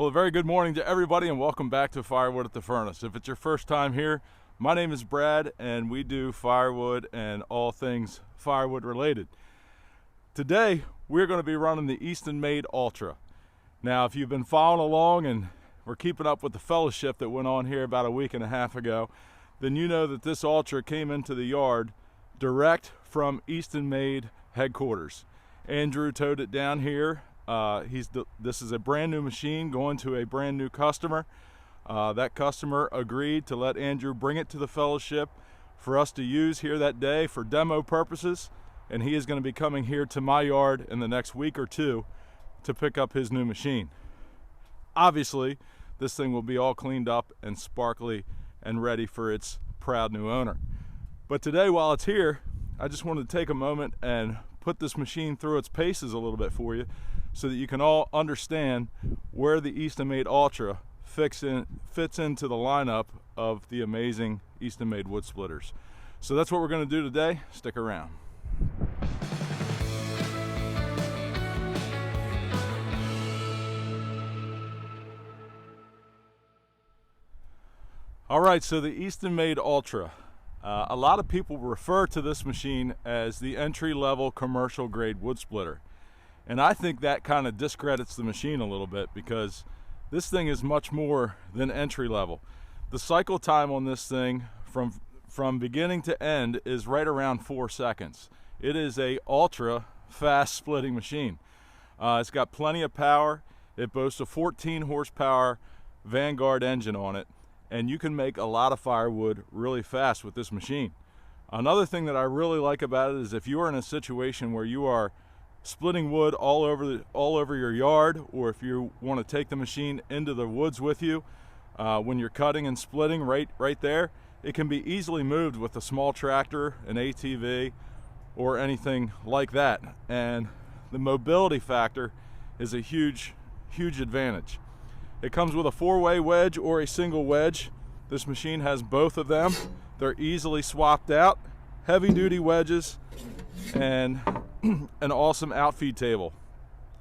Well, a very good morning to everybody and welcome back to Firewood at the Furnace. If it's your first time here, my name is Brad and we do firewood and all things firewood related. Today, we're going to be running the Eastonmade Ultra. Now, if you've been following along and we're keeping up with the fellowship that went on here about a week and a half ago, then you know that this Ultra came into the yard direct from Eastonmade headquarters. Andrew towed it down here. This is a brand new machine going to a brand new customer. That customer agreed to let Andrew bring it to the fellowship for us to use here that day for demo purposes, and he is going to be coming here to my yard in the next week or two to pick up his new machine. Obviously, this thing will be all cleaned up and sparkly and ready for its proud new owner. But today, while it's here, I just wanted to take a moment and put this machine through its paces a little bit for you, so that you can all understand where the Eastonmade Ultra fits into the lineup of the amazing Eastonmade wood splitters. So that's what we're going to do today. Stick around. All right, so the Eastonmade Ultra. A lot of people refer to this machine as the entry-level commercial grade wood splitter. And I think that kind of discredits the machine a little bit, because this thing is much more than entry level. The cycle time on this thing from beginning to end is right around 4 seconds. It is a ultra fast splitting machine. It's got plenty of power. It boasts a 14 horsepower Vanguard engine on it, and you can make a lot of firewood really fast with this machine. Another thing that I really like about it is if you are in a situation where you are splitting wood all over your yard, or if you want to take the machine into the woods with you when you're cutting and splitting right there, it can be easily moved with a small tractor, an ATV, or anything like that. And the mobility factor is a huge advantage. It comes with a 4-way wedge or a single wedge. This machine has both of them. They're easily swapped out. Heavy duty wedges and an awesome outfeed table.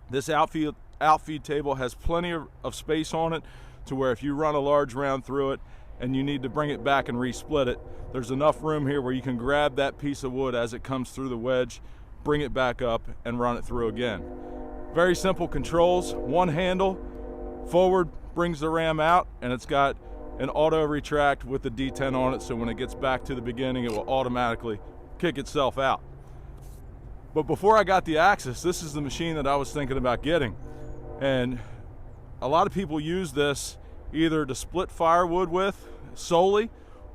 This outfeed table has plenty of space on it to where if you run a large round through it and you need to bring it back and resplit it, there's enough room here where you can grab that piece of wood as it comes through the wedge, bring it back up and run it through again. Very simple controls. One handle, forward brings the ram out, and it's got an auto retract with the D10 on it, so when it gets back to the beginning it will automatically kick itself out. But before I got the Axis, this is the machine that I was thinking about getting. And a lot of people use this either to split firewood with solely,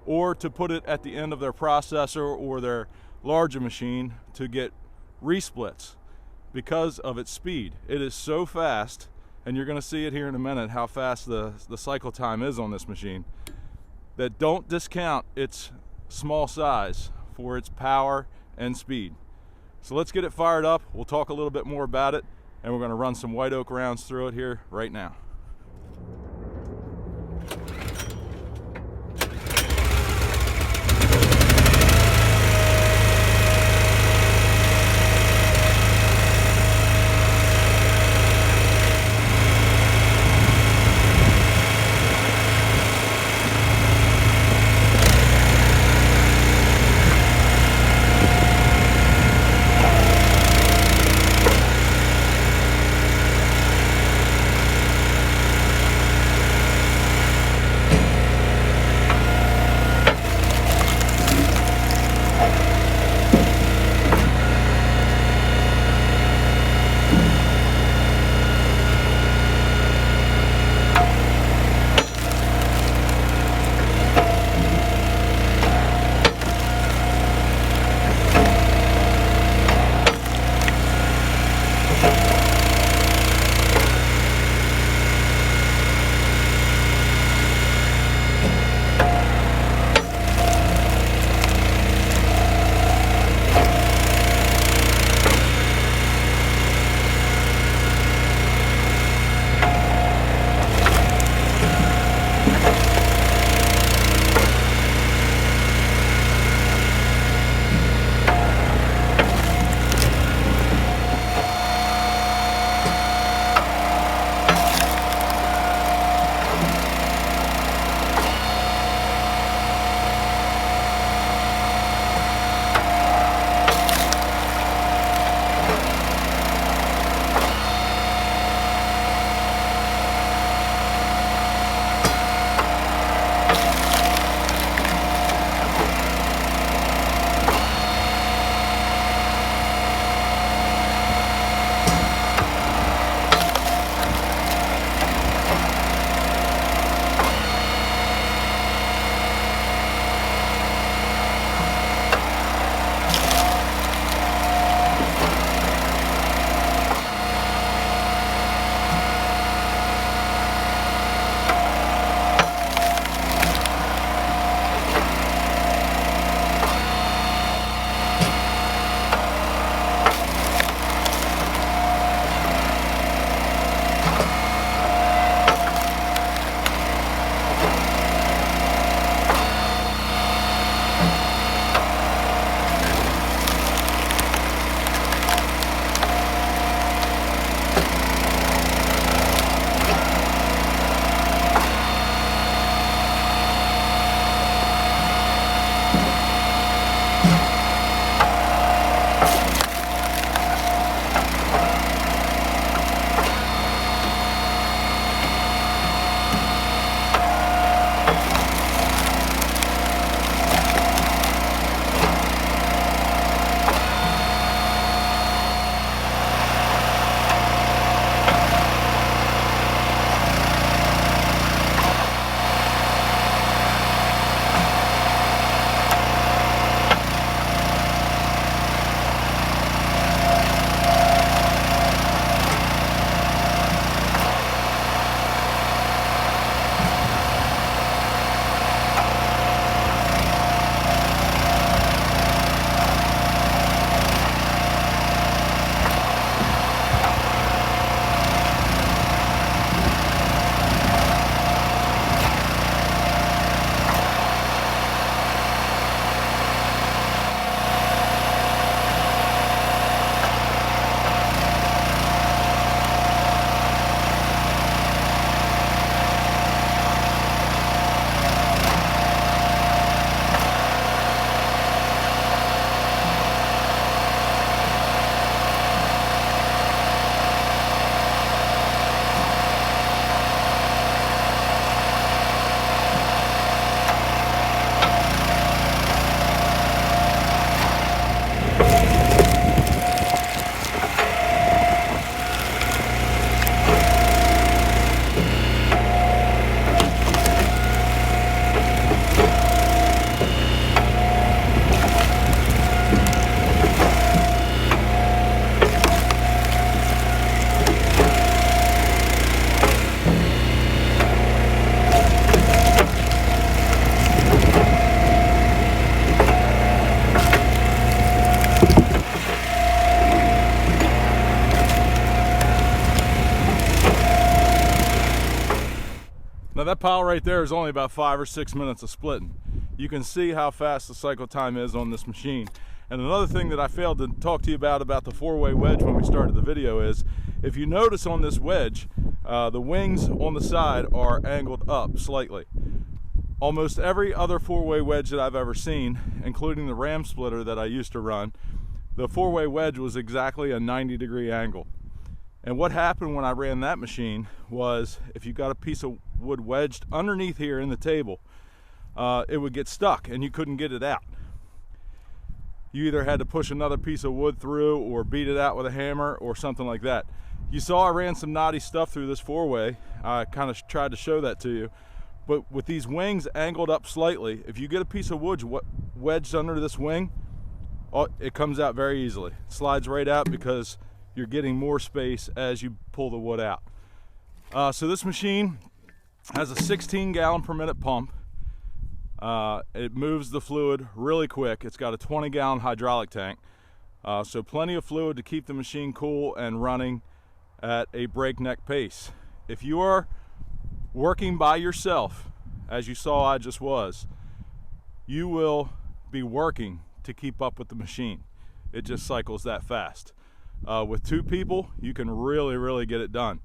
or to put it at the end of their processor or their larger machine to get resplits because of its speed. It is so fast, and you're going to see it here in a minute how fast the cycle time is on this machine, that don't discount its small size for its power and speed. So let's get it fired up. We'll talk a little bit more about it, and we're going to run some white oak rounds through it here right now. that pile right there is only about 5 or 6 minutes of splitting. You can see how fast the cycle time is on this machine. And another thing that I failed to talk to you about the 4-way wedge when we started the video is, if you notice on this wedge, the wings on the side are angled up slightly. Almost every other 4-way wedge that I've ever seen, including the ram splitter that I used to run, the 4-way wedge was exactly a 90-degree angle. And what happened when I ran that machine was, if you got a piece of wood wedged underneath here in the table, it would get stuck and you couldn't get it out. You either had to push another piece of wood through or beat it out with a hammer or something like that. You saw I ran some knotty stuff through this 4-way. I kind of tried to show that to you. But with these wings angled up slightly, if you get a piece of wood wedged under this wing, it comes out very easily. It slides right out because you're getting more space as you pull the wood out. So this machine has a 16-gallon per minute pump. It moves the fluid really quick. It's got a 20-gallon hydraulic tank. So plenty of fluid to keep the machine cool and running at a breakneck pace. If you are working by yourself, as you saw I just was, you will be working to keep up with the machine. It just cycles that fast. With 2 people, you can really get it done.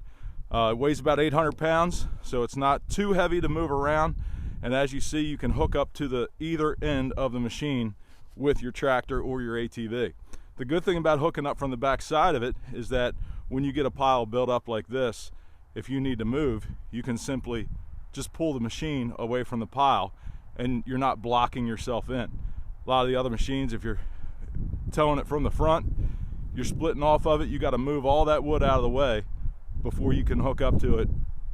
It weighs about 800 pounds, so it's not too heavy to move around. And as you see, you can hook up to the either end of the machine with your tractor or your ATV. The good thing about hooking up from the back side of it is that when you get a pile built up like this, if you need to move, you can simply just pull the machine away from the pile and you're not blocking yourself in. A lot of the other machines, if you're towing it from the front, you're splitting off of it, you got to move all that wood out of the way before you can hook up to it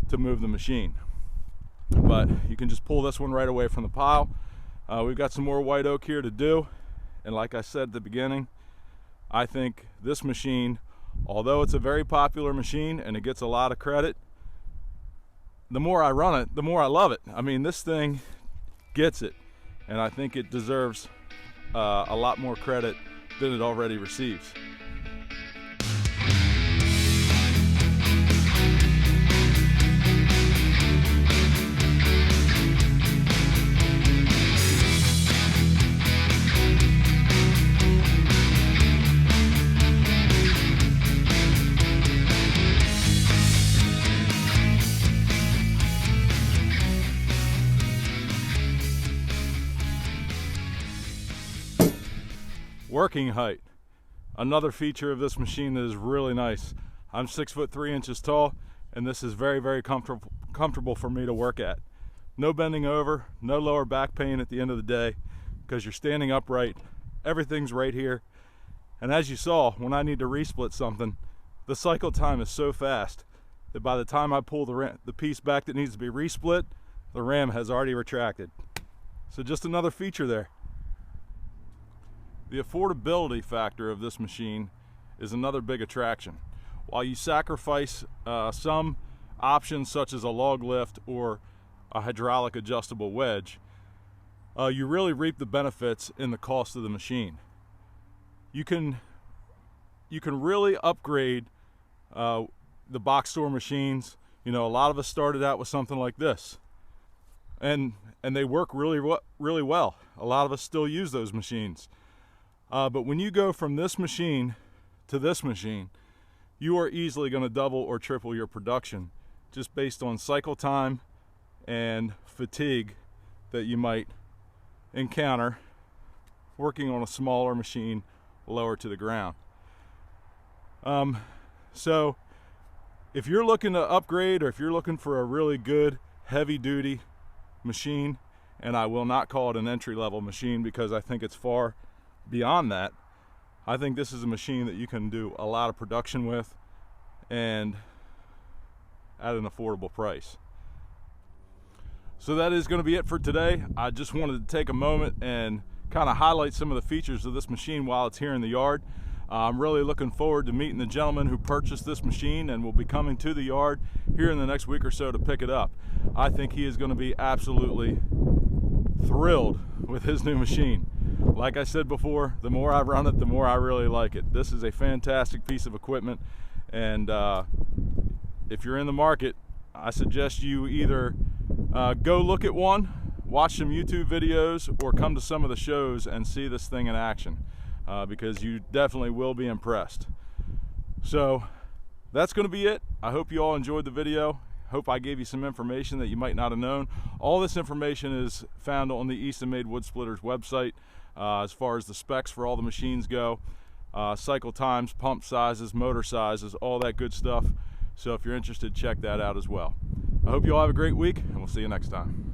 to move the machine. But you can just pull this one right away from the pile. We've got some more white oak here to do, and like I said at the beginning, I think this machine, although it's a very popular machine and it gets a lot of credit, the more I run it, the more I love it. I mean, this thing gets it, and I think it deserves a lot more credit than it already receives. Working height, another feature of this machine that is really nice. I'm 6'3" tall, and this is very comfortable for me to work at. No bending over, no lower back pain at the end of the day because you're standing upright. Everything's right here, and as you saw, when I need to resplit something, the cycle time is so fast that by the time I pull the piece back that needs to be resplit, the ram has already retracted. So just another feature there. The affordability factor of this machine is another big attraction. While you sacrifice some options such as a log lift or a hydraulic adjustable wedge, you really reap the benefits in the cost of the machine. You can really upgrade the box store machines. You know, a lot of us started out with something like this, and they work really well. A lot of us still use those machines. But when you go from this machine to this machine, you are easily going to double or triple your production just based on cycle time and fatigue that you might encounter working on a smaller machine lower to the ground. So if you're looking to upgrade, or if you're looking for a really good heavy duty machine, and I will not call it an entry-level machine because I think it's far beyond that, I think this is a machine that you can do a lot of production with and at an affordable price. So that is going to be it for today. I just wanted to take a moment and kind of highlight some of the features of this machine while it's here in the yard. I'm really looking forward to meeting the gentleman who purchased this machine and will be coming to the yard here in the next week or so to pick it up. I think he is going to be absolutely thrilled with his new machine. Like I said before, the more I run it, the more I really like it. This is a fantastic piece of equipment, and if you're in the market, I suggest you either go look at one, watch some YouTube videos, or come to some of the shows and see this thing in action, because you definitely will be impressed. So that's going to be it. I hope you all enjoyed the video. Hope I gave you some information that you might not have known. All this information is found on the Eastonmade Wood Splitters website, as far as the specs for all the machines go, cycle times, pump sizes, motor sizes, all that good stuff. So if you're interested, check that out as well. I hope you all have a great week, and we'll see you next time.